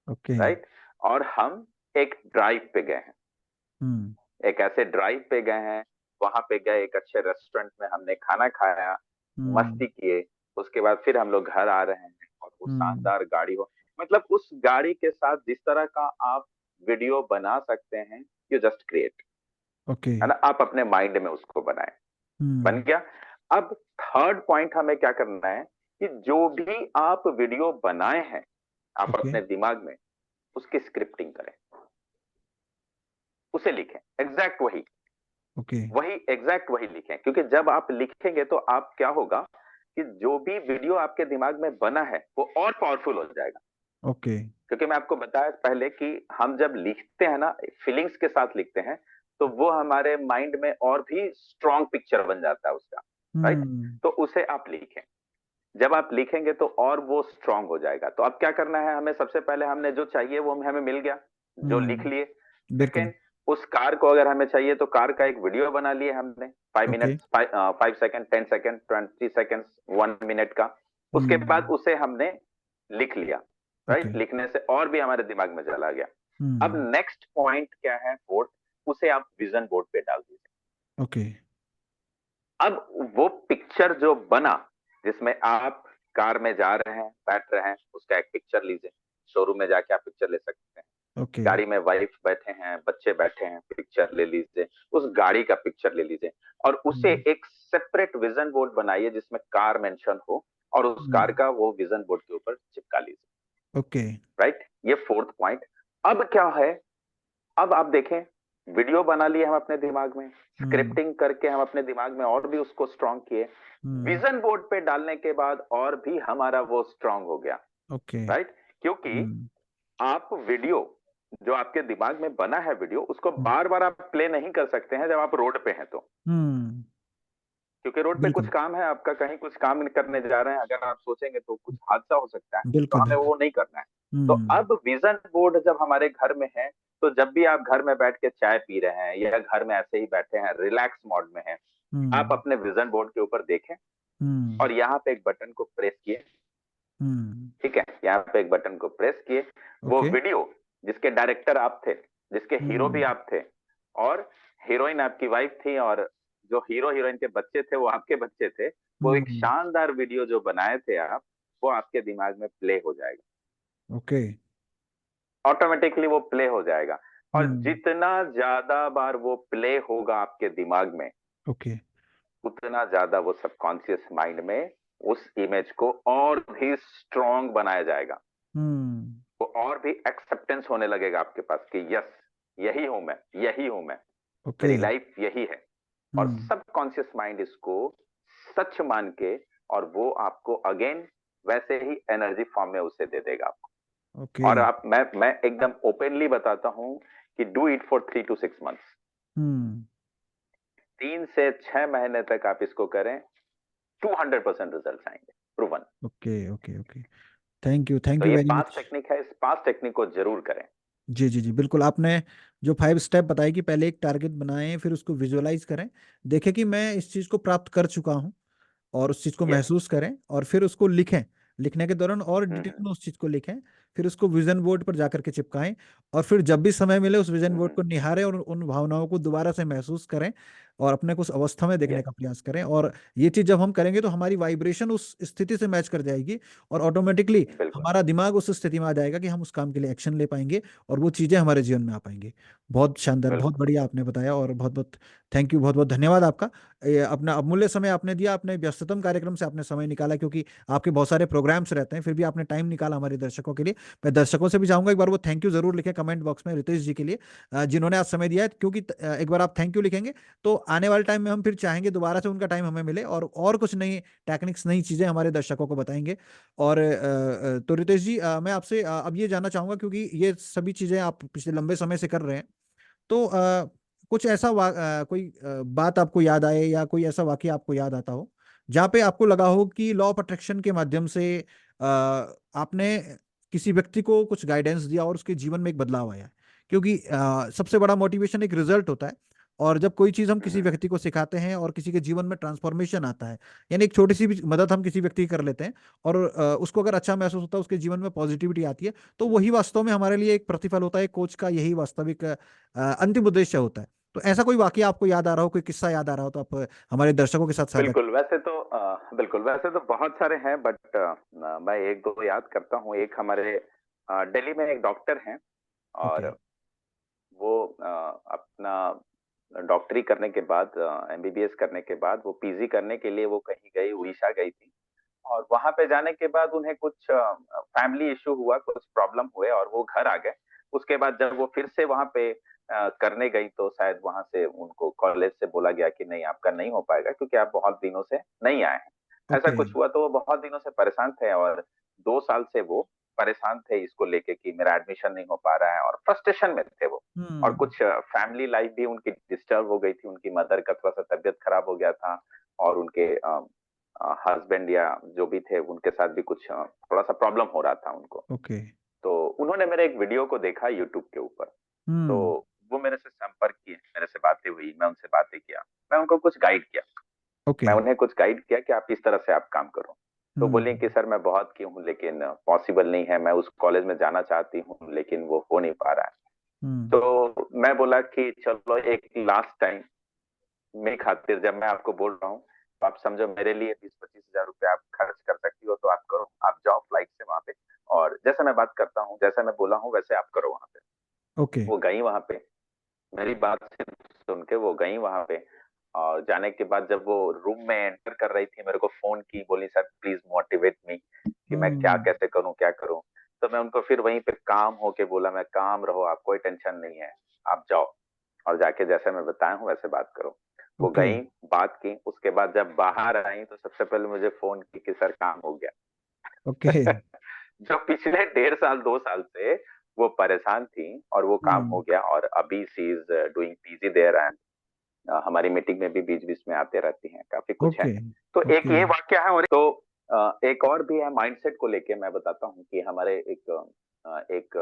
ओके। राइट। और हम एक ड्राइव पे गए हैं, हम्म। एक ऐसे ड्राइव पे गए हैं, वहां पे गए, एक अच्छे रेस्टोरेंट में हमने खाना खाया, हम्म। मस्ती किए। उसके बाद फिर हम लोग घर आ रहे हैं और वो हम्म। शानदार गाड़ी हो, मतलब उस गाड़ी के साथ जिस तरह का आप वीडियो बना सकते हैं, यू जस्ट क्रिएट, ओके। है ना। आप अपने माइंड में उसको बनाएं, बन हम्म। गया। अब थर्ड पॉइंट हमें क्या करना है कि जो भी आप वीडियो बनाए हैं आप ओके। अपने दिमाग में, उसकी स्क्रिप्टिंग करें, उसे लिखें, एग्जैक्ट वही, ओके। वही एग्जैक्ट वही लिखें। क्योंकि जब आप लिखेंगे तो आप क्या होगा कि जो भी वीडियो आपके दिमाग में बना है वो और पावरफुल हो जाएगा। ओके। क्योंकि मैं आपको बताया पहले कि हम जब लिखते हैं ना, फीलिंग्स के साथ लिखते हैं, तो वो हमारे माइंड में और भी स्ट्रॉन्ग पिक्चर बन जाता है उसका, राइट। हम्म। तो उसे आप लिखें, जब आप लिखेंगे तो और वो स्ट्रांग हो जाएगा। तो अब क्या करना है हमें, सबसे पहले हमने जो चाहिए वो हमें मिल गया, जो लिख हम्म। लिए। बिल्कुल। सेकंड, उस कार को अगर हमें चाहिए तो कार का एक वीडियो बना लिए हमने, 5 minute, okay. 5 second, 10 second, 20 second, 1 minute का। उसके बाद हम्म। उसे हमने लिख लिया। ओके। राइट, लिखने से और भी हमारे दिमाग में चला गया। अब हम्म। नेक्स्ट पॉइंट क्या है, फोर्थ, उसे आप विजन बोर्ड पे डाल दीजिए। ओके। अब वो पिक्चर जो बना, जिसमें आप कार में जा रहे हैं, बैठ रहे हैं, उसका एक पिक्चर लीजिए। शोरूम में जाके आप पिक्चर ले सकते हैं। ओके। गाड़ी में वाइफ बैठे हैं, बच्चे बैठे हैं, पिक्चर ले लीजिए। उस गाड़ी का पिक्चर ले लीजिए और उसे हम्म। एक सेपरेट विजन बोर्ड बनाइए जिसमें कार मेंशन हो, और उस कार हम्म। का वो विजन बोर्ड के ऊपर चिपका लीजिए। ओके। राइट, ये फोर्थ पॉइंट। अब क्या है, अब आप देखें, वीडियो बना लिए हम अपने दिमाग में, हम्म। स्क्रिप्टिंग करके हम अपने दिमाग में और भी उसको स्ट्रांग किए, हम्म। विजन बोर्ड पे डालने के बाद और भी हमारा वो स्ट्रांग हो गया। ओके। राइट, क्योंकि हम्म। आप वीडियो, जो आपके दिमाग में बना है वीडियो, उसको हम्म। बार बार आप प्ले नहीं कर सकते हैं जब आप रोड पे हैं तो। हम्म, क्योंकि रोड पे कुछ बिल्कुल। काम है आपका, कहीं कुछ काम करने जा रहे हैं, अगर आप सोचेंगे तो कुछ हादसा हो सकता है, तो बिल्कुल हमें बिल्कुल। वो नहीं करना है। तो हम्म। अब विजन बोर्ड जब हमारे घर में है, तो जब भी आप घर में बैठ के चाय पी रहे हैं या घर में ऐसे ही बैठे हैं, रिलैक्स मोड में हैं, आप हम्म। अपने विजन बोर्ड के ऊपर देखें हम्म। और यहाँ पे एक बटन को प्रेस किए। हम्म। ठीक है, यहाँ पे एक बटन को प्रेस किए। वो ओके। वीडियो जिसके डायरेक्टर आप थे, जिसके हीरो भी हम्म। आप थे, और हीरोइन आपकी वाइफ थी, और जो हीरो हीरोइन के बच्चे थे वो आपके बच्चे थे, वो एक हम्म। शानदार वीडियो जो बनाए थे आप, वो आपके दिमाग में प्ले हो जाएगा। ओके। ऑटोमेटिकली वो प्ले हो जाएगा। और हम्म। जितना ज्यादा बार वो प्ले होगा आपके दिमाग में, ओके। उतना ज्यादा वो सबकॉन्शियस माइंड में उस इमेज को और भी स्ट्रांग बनाया जाएगा। हम्म। वो और भी एक्सेप्टेंस होने लगेगा आपके पास कि यस, यही हूं मैं, यही हूं मैं, ओके। मेरी लाइफ यही है। और हम्म। सबकॉन्शियस माइंड इसको सच मान के, और वो आपको अगेन वैसे ही एनर्जी फॉर्म में उसे दे देगा आपको। ओके। और आप, मैं एकदम ओपनली बताता हूं कि do it for 3 to 6 months। हम्म। 3 से 6 महीने तक आप इसको करें, 200% रिजल्ट आएंगे, proven. Okay. Okay. Okay. Thank तो यू ये वेरी 5 मच। टेक्निक है, इस 5 टेक्निक को जरूर करें। जी जी जी, बिल्कुल। आपने जो 5 स्टेप बताए कि पहले एक टारगेट बनाएं, फिर उसको विजुअलाइज करें, देखें कि मैं इस चीज़ को प्राप्त कर चुका हूँ, और उस चीज़ को यस। महसूस करें, और फिर उसको लिखें। लिखने के दौरान और डिटेल हम्म में उस चीज़ को लिखें, फिर उसको विजन बोर्ड पर जाकर के चिपकाएं, और फिर जब भी समय मिले उस विजन बोर्ड हम्म। को निहारें और उन भावनाओं को दोबारा से महसूस करें, और अपने को उस अवस्था में देखने यस। का प्रयास करें। और ये चीज़ जब हम करेंगे तो हमारी वाइब्रेशन उस स्थिति से मैच कर जाएगी, और ऑटोमेटिकली बिल्कुल। हमारा दिमाग उस स्थिति में आ जाएगा कि हम उस काम के लिए एक्शन ले पाएंगे, और वो चीज़ें हमारे जीवन में आ पाएंगी। बहुत शानदार, बहुत बिल्कुल। बढ़िया आपने बताया, और बहुत बहुत थैंक यू, बहुत बहुत धन्यवाद आपका। ये अपना अमूल्य समय आपने दिया, अपने व्यस्ततम कार्यक्रम से आपने समय निकाला, क्योंकि आपके बहुत सारे प्रोग्राम्स रहते हैं, फिर भी आपने टाइम निकाला हमारे दर्शकों के लिए। मैं दर्शकों से भी चाहूंगा एक बार वो थैंक यू जरूर लिखें कमेंट बॉक्स में रितेश जी के लिए, जिन्होंने आज समय दिया है, क्योंकि एक बार आप थैंक यू लिखेंगे तो आने वाले टाइम में हम फिर चाहेंगे दोबारा से उनका टाइम हमें मिले, और कुछ नई टेक्निक्स, नई चीज़ें हमारे दर्शकों को बताएंगे। और तो रितेश जी, मैं आपसे अब ये जानना चाहूंगा, क्योंकि ये सभी चीज़ें आप पिछले लंबे समय से कर रहे हैं, तो कुछ ऐसा कोई बात आपको याद आए, या कोई ऐसा वाकया आपको याद आता हो जहाँ पे आपको लगा हो कि लॉ ऑफ अट्रैक्शन के माध्यम से आपने किसी व्यक्ति को कुछ गाइडेंस दिया और उसके जीवन में एक बदलाव आया है? क्योंकि सबसे बड़ा मोटिवेशन एक रिजल्ट होता है, और जब कोई चीज़ हम किसी हम्म। व्यक्ति को सिखाते हैं और किसी के जीवन में ट्रांसफॉर्मेशन आता है, यानी एक छोटी सी भी मदद हम किसी व्यक्ति की कर लेते हैं, और उसको अगर अच्छा महसूस होता है, उसके जीवन में पॉजिटिविटी आती है, तो वही वास्तव में हमारे लिए एक प्रतिफल होता है। कोच का यही वास्तविक अंतिम उद्देश्य होता है। तो ऐसा कोई वाकया आपको याद आ रहा हो, कोई किस्सा याद आ रहा हो, तो आप हमारे दर्शकों के साथ साझा बिल्कुल, वैसे तो बिल्कुल, वैसे तो बहुत सारे हैं, बट मैं एक दो याद करता हूँ। एक हमारे दिल्ली में एक डॉक्टर हैं, ओके। और वो अपना डॉक्टरी करने के बाद, एमबीबीएस करने के बाद, वो पीजी करने के लिए वो कहीं गई, उड़ीसा गई थी। और वहां पे जाने के बाद उन्हें कुछ फैमिली इशू हुआ, कुछ प्रॉब्लम हुए, और वो घर आ गए। उसके बाद जब वो फिर से वहां पे करने गई, तो शायद वहां से उनको कॉलेज से बोला गया कि नहीं, आपका नहीं हो पाएगा, क्योंकि आप बहुत दिनों से नहीं आए हैं। ऐसा ओके। कुछ हुआ, तो वो बहुत दिनों से परेशान थे, और 2 साल से वो परेशान थे इसको लेके कि मेरा एडमिशन नहीं हो पा रहा है, और फ्रस्ट्रेशन में थे वो। और हम्म। कुछ फैमिली लाइफ भी उनकी डिस्टर्ब हो गई थी, उनकी मदर का थोड़ा सा तबीयत खराब हो गया था, और उनके हस्बैंड या जो भी थे उनके साथ भी कुछ थोड़ा सा प्रॉब्लम हो रहा था उनको। ओके। तो उन्होंने मेरे एक वीडियो को देखा यूट्यूब के ऊपर। तो हम्म। वो मेरे से संपर्क किए, मेरे से बातें हुई, मैं उनसे बातें किया, मैं उनको कुछ गाइड किया। ओके। मैं उन्हें कुछ गाइड किया कि आप इस तरह से आप काम करो। तो बोले कि हम्म। सर मैं बहुत की हूँ लेकिन पॉसिबल नहीं है, मैं उस कॉलेज में जाना चाहती हूँ लेकिन वो हो नहीं पा रहा है। हम्म। तो मैं बोला कि चलो एक लास्ट टाइम मेरी खातिर जब मैं आपको बोल रहा हूँ, तो आप समझो मेरे लिए 20-25 हजार रुपये आप खर्च कर सकती हो, तो आप करो, आप जाओ फ्लाइट से वहां पे, और जैसा मैं बात करता हूँ, जैसा मैं बोला हूँ वैसे आप करो वहां पे। ओके। वो गई वहां पे, मेरी बात सुन के वो गई वहां पे। और जाने के बाद जब वो रूम में एंटर कर रही थी, मेरे को फोन की, बोली सर प्लीज मोटिवेट मी कि मैं क्या हम्म। कैसे करूं, क्या करूं। तो मैं उनको फिर वहीं पे काम होके बोला, मैं काम रहो, आप कोई टेंशन नहीं है, आप जाओ और जाके जैसे मैं बताया हूँ वैसे बात करो। वो ओके। गई, बात की, उसके बाद जब बाहर आई तो सबसे पहले मुझे फोन की कि सर काम हो ओके। गया। जो पिछले 1.5 साल 2 साल से वो परेशान थी और वो काम हो हम्म। गया, और अभी she is doing PG there, and हमारी मीटिंग में भी बीच बीच में आते रहती हैं, काफी कुछ है। ओके। तो एक ओके। ये वाक्य है, और तो एक और भी है माइंडसेट को लेके, मैं बताता हूँ कि हमारे एक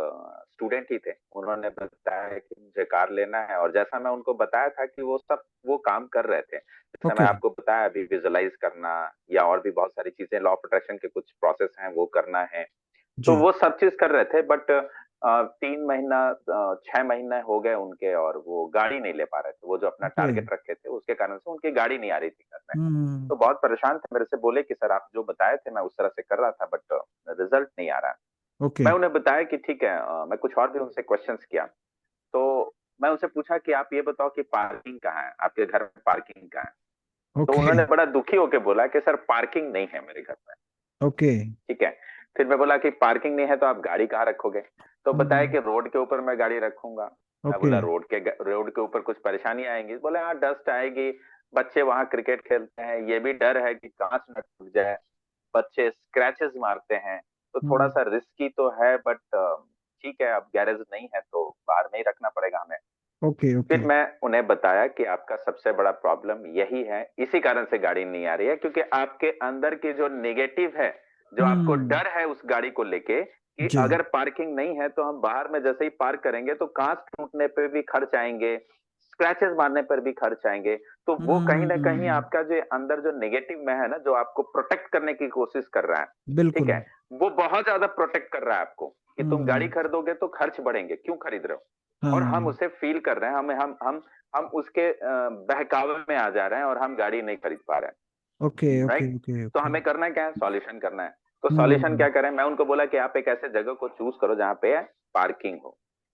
स्टूडेंट ही थे, उन्होंने बताया कि मुझे कार लेना है, और जैसा मैं उनको बताया था कि वो सब वो काम कर रहे थे, जैसे मैं ओके। आपको बताया अभी, विजुअलाइज करना या और भी बहुत सारी चीजें, लॉ ऑफ अट्रैक्शन के कुछ प्रोसेस हैं वो करना है, तो जी। वो सब चीज कर रहे थे, बट 3 महीना 6 महीने हो गए उनके, और वो गाड़ी नहीं ले पा रहे थे, वो जो अपना ओके। टारगेट रखे थे उसके कारण से उनकी गाड़ी नहीं आ रही थी घर में। हम्म। तो बहुत परेशान थे, मेरे से बोले कि सर आप जो बताए थे मैं उस तरह से कर रहा था, बट रिजल्ट नहीं आ रहा है। ओके। मैं उन्हें बताया कि ठीक है, मैं कुछ और भी उनसे क्वेश्चंस किया। तो मैं उनसे पूछा कि आप ये बताओ कि पार्किंग कहाँ है, आपके घर में पार्किंग कहाँ है। तो ओके। उन्होंने बड़ा दुखी होकर बोला कि सर पार्किंग नहीं है मेरे घर में। ओके। ठीक है। फिर मैं बोला कि पार्किंग नहीं है तो आप गाड़ी कहाँ रखोगे। तो बताया हम्म। कि रोड के ऊपर मैं गाड़ी रखूंगा। मैं ओके। बोला रोड के ऊपर कुछ परेशानी आएंगी, बोले हाँ डस्ट आएगी, बच्चे वहां क्रिकेट खेलते हैं, ये भी डर है कि कांच न टूट जाए, बच्चे स्क्रैचेस मारते हैं, तो थोड़ा हम्म। सा रिस्की तो है, बट ठीक है, अब गैरेज नहीं है तो बाहर में ही रखना पड़ेगा हमें। ओके। ओके। फिर मैं उन्हें बताया कि आपका सबसे बड़ा प्रॉब्लम यही है, इसी कारण से गाड़ी नहीं आ रही है, क्योंकि आपके अंदर की जो नेगेटिव है, जो आपको हम्म। डर है उस गाड़ी को लेके, कि जी। अगर पार्किंग नहीं है तो हम बाहर में जैसे ही पार्क करेंगे तो कांच टूटने पे भी खर्च आएंगे, स्क्रैचेस मारने पर भी खर्च आएंगे। तो वो कहीं ना कहीं हम्म। आपका जो अंदर जो नेगेटिव में है ना, जो आपको प्रोटेक्ट करने की कोशिश कर रहा है, ठीक बिल्कुल। है, वो बहुत ज्यादा प्रोटेक्ट कर रहा है आपको, कि तुम गाड़ी हम्म। खरीदोगे तो खर्च बढ़ेंगे, क्यों खरीद रहे हो। और हम हाँ। उसे फील कर रहे हैं, हम उसके बहकावे में आ जा रहे हैं, और हम गाड़ी नहीं खरीद पा रहे ओके। हैं, ओके। राइट। ओके। तो ओके। हमें करना क्या है, सॉल्यूशन करना है। तो सॉल्यूशन हम्म। क्या करें, मैं उनको बोला कि आप एक ऐसे जगह को चूज करो जहाँ पे पार्किंग हो।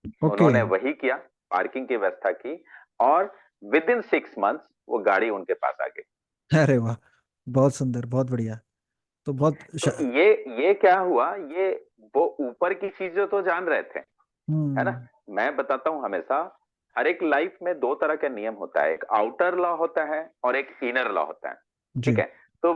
ओके। उन्होंने वही किया, पार्किंग की व्यवस्था की, और विद इन 6 मंथ्स वो गाड़ी उनके पास आ गई। अरे वाह, बहुत सुंदर, बहुत बढ़िया। तो तो ये क्या हुआ, ये वो ऊपर की चीजें तो जान रहे थे, है ना। हम्म। मैं बताता हूँ हमेशा, हर एक लाइफ में दो तरह का नियम होता है, एक आउटर लॉ होता है और एक इनर लॉ होता है। ठीक जी। है। तो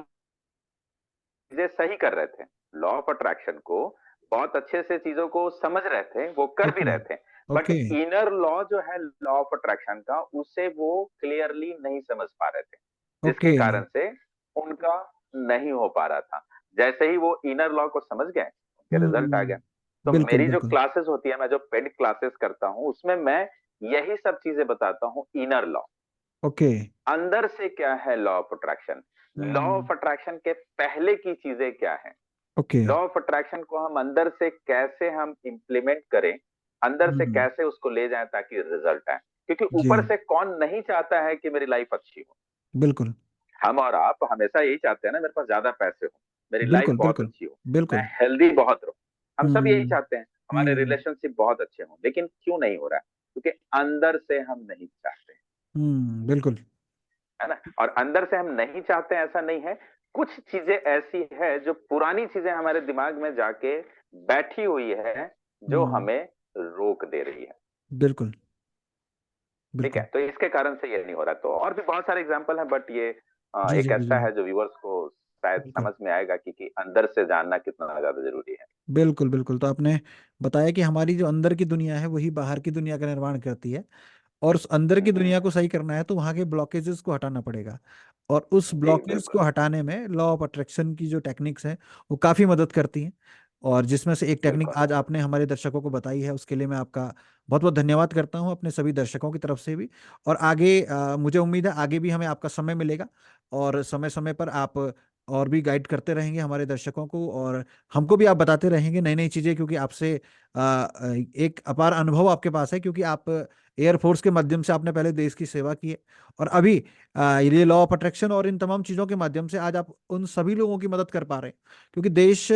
चीजें सही कर रहे थे, लॉ ऑफ अट्रैक्शन को बहुत अच्छे से चीजों को समझ रहे थे, वो कर भी ओके। रहे थे, बट ओके। इनर लॉ जो है लॉ ऑफ अट्रैक्शन का, उसे वो क्लियरली नहीं समझ पा रहे थे, जिसके ओके। कारण से उनका नहीं हो पा रहा था। जैसे ही वो इनर लॉ को समझ गए, उनके रिजल्ट आ गया। हम्म। तो बिल्कुल मेरी जो बिल्कुल। क्लासेस होती है, मैं जो पेड क्लासेस करता हूँ, उसमें मैं यही सब चीजें बताता हूँ, इनर लॉ, ओके। अंदर से क्या है law of attraction, law hmm. Of attraction के पहले की चीजें क्या है, ओके। लॉ ऑफ अट्रैक्शन को हम अंदर से कैसे हम इंप्लीमेंट करें, अंदर से हम्म। कैसे उसको ले जाएं ताकि रिजल्ट आए। क्योंकि जी। ऊपर से कौन नहीं चाहता है कि मेरी लाइफ अच्छी हो। बिल्कुल हम और आप हमेशा यही चाहते हैं ना, मेरे पास ज्यादा पैसे हो, मेरी लाइफ बिल्कुल। बहुत बिल्कुल अच्छी हो, मैं बिल्कुल। हेल्दी बहुत रहूं। हम सब यही हम्म। चाहते हैं, हमारे हम्म। रिलेशनशिप बहुत अच्छे हों, लेकिन क्यों नहीं हो रहा है, क्योंकि अंदर से हम नहीं चाहते, बिल्कुल। है ना। और अंदर से हम नहीं चाहते हैं ऐसा नहीं है, कुछ चीजें ऐसी है जो पुरानी चीजें हमारे दिमाग में जाके बैठी हुई है, जो हम्म। हमें रोक दे रही है। बिल्कुल ठीक है, बिल्कुल। तो इसके कारण से ये नहीं हो रहा। तो और भी बहुत सारे एग्जाम्पल हैं, बट ये जी एक जी ऐसा जी। है जो व्यूअर्स को शायद बिल्कुल समझ में आएगा कि अंदर से जानना कितना ज्यादा जरूरी है। बिल्कुल। बिल्कुल, तो आपने बताया कि हमारी जो अंदर की दुनिया है वही बाहर की दुनिया का निर्माण करती है, और उस अंदर की हम्म। दुनिया को सही करना है तो वहाँ के ब्लॉकेजेस को हटाना पड़ेगा। और उस जी ब्लॉकेज को बिल्कुल। हटाने में लॉ ऑफ अट्रैक्शन की जो टेक्निक्स हैं वो काफ़ी मदद करती हैं। और जिसमें से एक टेक्निक बिल्कुल। आज आपने हमारे दर्शकों को बताई है, उसके लिए मैं आपका बहुत बहुत धन्यवाद करता हूं अपने सभी दर्शकों की तरफ से भी। और आगे मुझे उम्मीद है आगे भी हमें आपका समय मिलेगा, और समय समय पर आप और भी गाइड करते रहेंगे हमारे दर्शकों को, और हमको भी आप बताते रहेंगे नई नई चीज़ें, क्योंकि आपसे एक अपार अनुभव आपके पास है, क्योंकि आप एयरफोर्स के माध्यम से आपने पहले देश की सेवा की है, और अभी ये लॉ ऑफ अट्रैक्शन और इन तमाम चीज़ों के माध्यम से आज आप उन सभी लोगों की मदद कर पा रहे हैं। क्योंकि देश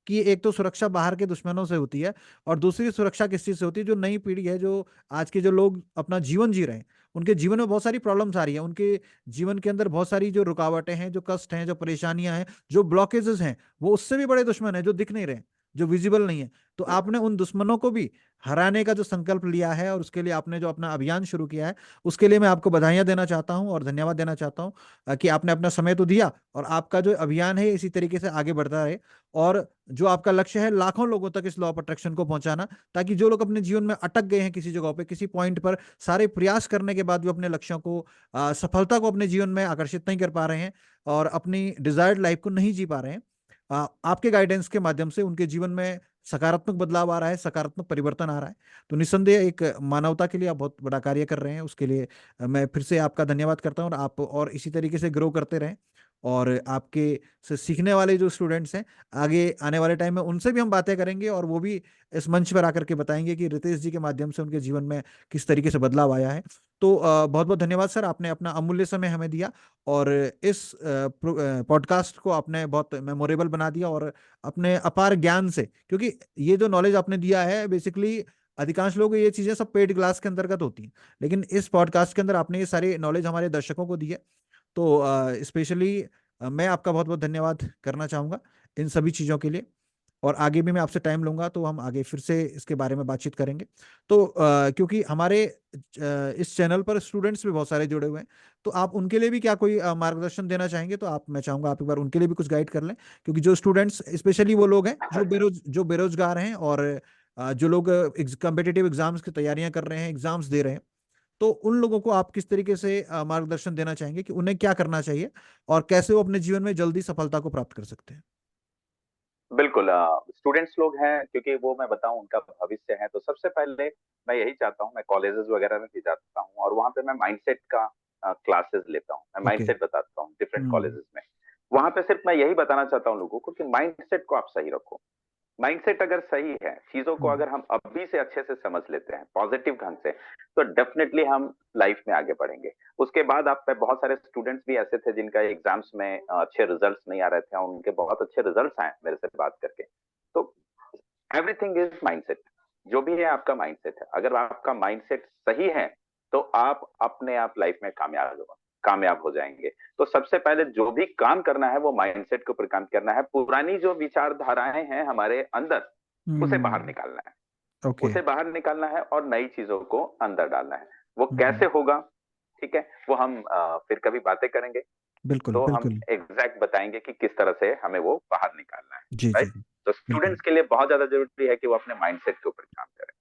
की एक तो सुरक्षा बाहर के दुश्मनों से होती है, और दूसरी सुरक्षा किस चीज से होती है, जो नई पीढ़ी है, जो आज के जो लोग अपना जीवन जी रहे हैं, उनके जीवन में बहुत सारी प्रॉब्लम्स आ रही है, उनके जीवन के अंदर बहुत सारी जो रुकावटें हैं, जो कष्ट हैं, जो परेशानियां हैं, जो ब्लॉकेजेस हैं, वो उससे भी बड़े दुश्मन हैं जो दिख नहीं रहे, जो विजिबल नहीं है। तो हम्म, आपने उन दुश्मनों को भी हराने का जो संकल्प लिया है, और उसके लिए आपने जो अपना अभियान शुरू किया है, उसके लिए मैं आपको बधाइयां देना चाहता हूं और धन्यवाद देना चाहता हूं, कि आपने अपना समय तो दिया, और आपका जो अभियान है इसी तरीके से आगे बढ़ता रहे। और जो आपका लक्ष्य है लाखों लोगों तक इस लॉ ऑफ अट्रैक्शन को पहुंचाना, ताकि जो लोग अपने जीवन में अटक गए हैं किसी जगह पे, किसी पॉइंट पर, सारे प्रयास करने के बाद भी अपने लक्ष्यों को, सफलता को अपने जीवन में आकर्षित नहीं कर पा रहे हैं, और अपनी डिजायर्ड लाइफ को नहीं जी पा रहे हैं, आपके गाइडेंस के माध्यम से उनके जीवन में सकारात्मक बदलाव आ रहा है, सकारात्मक परिवर्तन आ रहा है। तो निस्संदेह एक मानवता के लिए आप बहुत बड़ा कार्य कर रहे हैं, उसके लिए मैं फिर से आपका धन्यवाद करता हूँ, और आप और इसी तरीके से ग्रो करते रहें। और आपके से सीखने वाले जो स्टूडेंट्स हैं, आगे आने वाले टाइम में उनसे भी हम बातें करेंगे, और वो भी इस मंच पर आकर के बताएंगे कि रितेश जी के माध्यम से उनके जीवन में किस तरीके से बदलाव आया है। तो बहुत बहुत धन्यवाद सर, आपने अपना अमूल्य समय हमें दिया, और इस पॉडकास्ट को आपने बहुत मेमोरेबल बना दिया, और अपने अपार ज्ञान से, क्योंकि ये जो नॉलेज आपने दिया है बेसिकली, अधिकांश लोग ये चीजें सब पेड क्लास के अंतर्गत होती हैं, लेकिन इस पॉडकास्ट के अंदर आपने ये सारी नॉलेज हमारे दर्शकों को दी है। तो स्पेशली मैं आपका बहुत बहुत धन्यवाद करना चाहूँगा इन सभी चीज़ों के लिए। और आगे भी मैं आपसे टाइम लूंगा, तो हम आगे फिर से इसके बारे में बातचीत करेंगे। तो क्योंकि हमारे इस चैनल पर स्टूडेंट्स भी बहुत सारे जुड़े हुए हैं, तो आप उनके लिए भी क्या कोई मार्गदर्शन देना चाहेंगे, तो आप मैं चाहूंगा आप एक बार उनके लिए भी कुछ गाइड कर लें, क्योंकि जो स्टूडेंट्स, स्पेशली वो लोग हैं जो बेरोजगार हैं, और जो लोग कम्पिटिटिव एग्जाम्स की तैयारियां कर रहे हैं, एग्जाम्स दे रहे हैं, तो उन लोगों को आप किस तरीके से मार्गदर्शन देना चाहेंगे कि उन्हें क्या करना चाहिए, और कैसे वो अपने जीवन में जल्दी सफलता को प्राप्त कर सकते हैं। बिल्कुल। स्टूडेंट्स लोग हैं, क्योंकि वो मैं बताऊं उनका भविष्य है, तो सबसे पहले मैं यही चाहता हूं, मैं कॉलेजेस वगैरह में भी जाता हूं और वहां पे मैं माइंडसेट का क्लासेस लेता हूं, मैं ओके। माइंडसेट बताता हूं डिफरेंट हम्म। कॉलेजेस में। वहां पे सिर्फ मैं यही बताना चाहता हूं लोगों को कि माइंडसेट को आप सही रखो। माइंडसेट अगर सही है, चीजों को हम्म। अगर हम अभी से अच्छे से समझ लेते हैं पॉजिटिव ढंग से, तो डेफिनेटली हम लाइफ में आगे बढ़ेंगे। उसके बाद आप पे बहुत सारे स्टूडेंट्स भी ऐसे थे जिनका एग्जाम्स में अच्छे रिजल्ट्स नहीं आ रहे थे, और उनके बहुत अच्छे रिजल्ट्स आए मेरे से बात करके। तो एवरीथिंग इज माइंडसेट। जो भी है आपका माइंडसेट है, अगर आपका माइंडसेट सही है तो आप अपने आप लाइफ में कामयाब हो जाएंगे। तो सबसे पहले जो भी काम करना है वो माइंडसेट के ऊपर काम करना है। पुरानी जो विचारधाराएं हैं हमारे अंदर, उसे बाहर हम्म। निकालना है। ओके। उसे बाहर निकालना है और नई चीजों को अंदर डालना है। वो कैसे हम्म। होगा, ठीक है, वो हम फिर कभी बातें करेंगे, बिल्कुल तो हम बिल्कुल। एग्जैक्ट बताएंगे कि किस तरह से हमें वो बाहर निकालना है। जी जी राइट। जी। तो बिल्कुल। स्टूडेंट्स के लिए बहुत ज्यादा जरूरी है कि वो अपने माइंडसेट के ऊपर काम करें।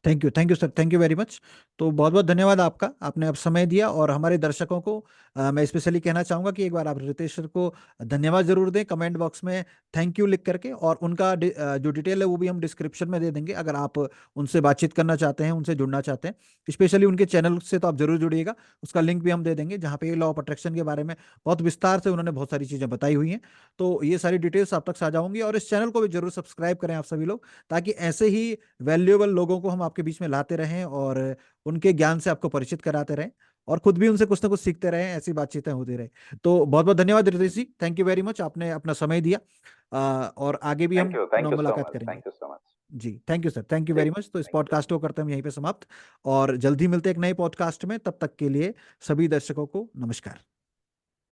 Thank you sir, thank you very much. तो बहुत बहुत धन्यवाद आपका, आपने अब समय दिया, और हमारे दर्शकों को मैं स्पेशली कहना चाहूंगा कि एक बार आप रितेश सर को धन्यवाद जरूर दें कमेंट बॉक्स में, थैंक यू लिख करके, और उनका जो डिटेल है वो भी हम डिस्क्रिप्शन में दे देंगे, अगर आप उनसे बातचीत करना चाहते हैं, उनसे जुड़ना चाहते हैं, स्पेशली उनके चैनल से, तो आप जरूर जुड़िएगा। उसका लिंक भी हम दे देंगे, जहाँ पे लॉ ऑफ अट्रैक्शन के बारे में बहुत विस्तार से उन्होंने बहुत सारी चीज़ें बताई हुई हैं। तो ये सारी डिटेल्स आप तक साझा होंगी, और इस चैनल को भी जरूर सब्सक्राइब करें आप सभी लोग, ताकि ऐसे ही वैल्यूएबल लोगों को हम आपके बीच में लाते रहें, और उनके ज्ञान से आपको परिचित कराते रहें, और खुद भी उनसे कुछ ना कुछ सीखते रहें, ऐसी बातचीतें होती रहे। तो बहुत बहुत धन्यवाद रितेश जी, थैंक यू वेरी मच, आपने अपना समय दिया। और आगे भी हम पुनः थैंक यू सो मुलाकात मच, करेंगे। Thank you so much. जी thank you sir, thank you जी, वेरी मच। तो इस थैंक यू। पॉडकास्ट को करते हैं हम यहीं पे समाप्त, और जल्दी मिलते हैं एक नए पॉडकास्ट में, तब तक के लिए सभी दर्शकों को नमस्कार।